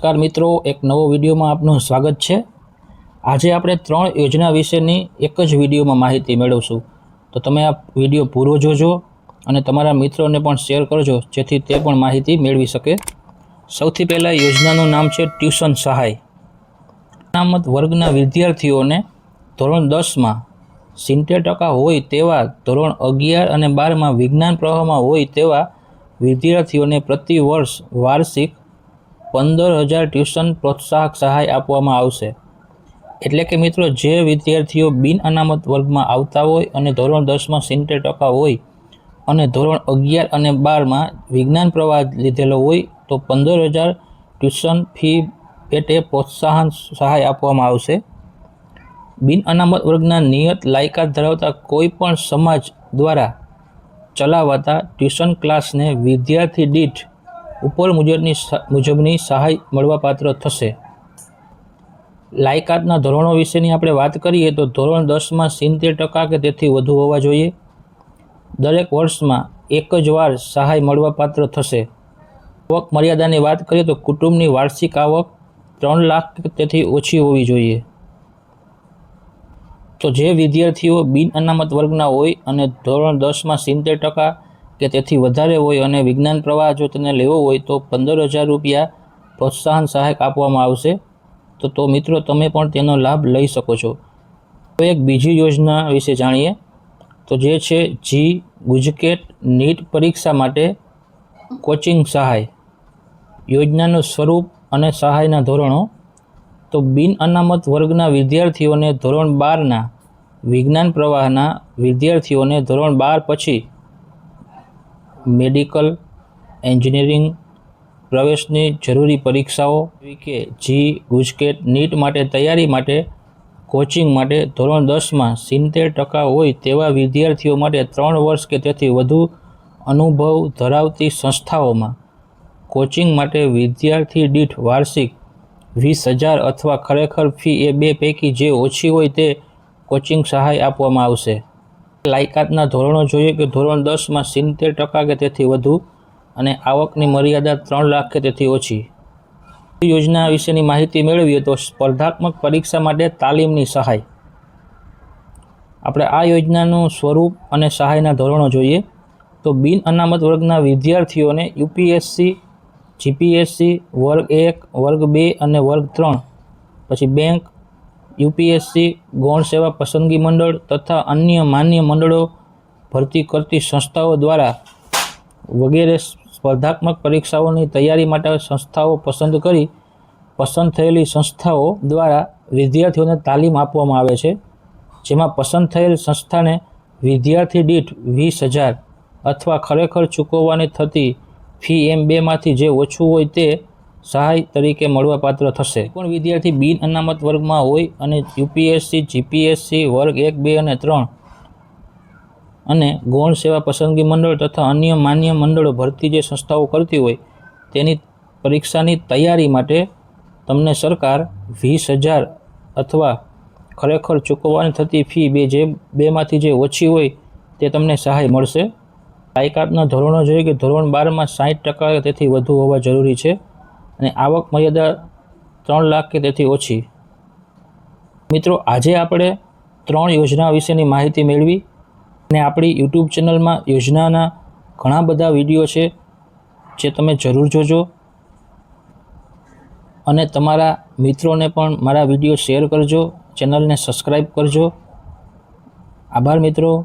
नमस्कार मित्रों, एक नवो विडियो में आपनु स्वागत है। आज आपणे 3 योजना विशेनी एक ज विडियो में माहिती मेळवशुं, तो तमे आ विडियो पूरो जोजो अने तमारा मित्रोने पण शेर करजो जेथी ते पण माहिती मेळवी शके। सौथी पहेला योजनानुं नाम छे ट्यूशन सहाय। अनामत वर्गना विद्यार्थीओने धोरण 10 में 70% होय तेवा धोरण 11 અને 12 में विज्ञान प्रवाह में होय तेवा विद्यार्थीओने प्रति वर्ष वार्षिक 15,000 ट्यूशन प्रोत्साहक सहाय आपवामां आवशे। एटले के मित्रों, जे विद्यार्थीओ बिन अनामत वर्ग में आवता होय अने धोरण 10 में 70% होय अने धोरण 11 અને 12 में विज्ञान प्रवाह लीधेलो होय तो 15,000 ट्यूशन फी पेटे प्रोत्साहन सहाय आपवामां आवशे। बिन अनामत वर्गना नियत लायकात धरावता कोईपण समाज द्वारा चलावाता ट्यूशन क्लास ने विद्यार्थी दीठ उपर मुजबनी सहाय मळवापात्र थशे। लायकातना धोरणों विशेनी आपणे वात करीए तो धोरण 10 में 70% के तेथी वधु होवा जोईए। दरेक वर्ष में एक ज वार सहाय मळवापात्र थशे। आवक मर्यादानी वात करीए तो कुटुंबनी वार्षिक आवक 3 लाख के तेथी ओછી होवी जोईए। तो जे विद्यार्थीओ बिन अनामत वर्गना होय अने धोरण 10 में 70% के तेथी वधारे होय अने विज्ञान प्रवाह जो तेने लेवो होय तो 15,000 रुपया प्रोत्साहन सहायक आपवामां आवशे। तो मित्रों, तमे पण तेनो लाभ लई शको छो। तो एक बीजी योजना विषे जाणीए, तो जे छे जी गुजकेट नीट परीक्षा माटे कोचिंग सहाय। योजनानुं स्वरूप अने सहायना धोरणों, तो बिन अनामत वर्गना विद्यार्थीओने धोरण 12 ना विज्ञान प्रवाहना विद्यार्थीओने धोरण 12 पछी मेडिकल, एंजीनियरिंग प्रवेशनी जरूरी परीक्षाओं के जी गुजकेट नीट माटे तैयारी माटे कोचिंग माटे धोरण 10 में 70% होय तेवा विद्यार्थीओ माटे 3 वर्ष के तेथी वधु अनुभव धरावती संस्थाओं में कोचिंग माटे विद्यार्थी दीठ वार्षिक 20,000 अथवा खरेखर फी ए बे पैकी जे ओછી होय ते कोचिंग सहाय आपवामां आवशे। लायकातना धोरणों जोईए कि धोरण 10 में 70% के तेथी वधु अने आवकनी मर्यादा 3 लाख के तेथी ओછી। योजना विशेनी माहिती मेळवीए तो स्पर्धात्मक परीक्षा माटे तालीमनी सहाय। आपणे आ योजनानुं स्वरूप अने सहायना धोरणों जोईए तो बिन अनामत वर्गना विद्यार्थीओने यूपीएससी, जीपीएससी वर्ग 1, वर्ग 2 अने वर्ग 3 पछी बैंक, यूपीएससी, गौण सेवा पसंदगी मंडल तथा अन्य मान्य मंडलों भर्ती करती संस्थाओं द्वारा वगैरह स्पर्धात्मक परीक्षाओं तैयारी माटे संस्थाओं पसंद करी पसंद थयेली संस्थाओं द्वारा विद्यार्थीओं ने तालीम आपवामां आवे छे, जेमां पसंद थयेल संस्थाने विद्यार्थी दीठ 20,000 अथवा खरेखर चूकववानी थती फी एम बे मांथी जे ओछुं होय ते सहाय तरीके मळवापात्र थशे। पण विद्यार्थी बिन अनामत वर्ग में होय अने यूपीएससी, जीपीएससी वर्ग 1, 2 अने 3 अने गौण सेवा पसंदगी मंडल तथा अन्य मान्य मंडलों भर्ती जे संस्थाओं करती होय तेनी परीक्षानी तैयारी माटे तमने सरकार 20,000 अथवा खरेखर चूकववानी थती फी बे मांथी जे ओછી होय ते तमने सहाय मळशे। लायकातना धोरणों जोईए कि धोरण 12 में 60% तेथी वधु होवा जरूरी छे अने आवक मर्यादा 3 लाख के तेथी ओછી। मित्रों, आजे आपणे 3 योजना विशेनी माहिती मेळवी अने आपणी यूट्यूब चेनल में योजनाना घणा बधा विडियो छे जे तमे जरूर जोजो अने तमारा मित्रोने पण मारा विडियो शेर करजो, चेनल ने सब्सक्राइब करजो। आभार मित्रों।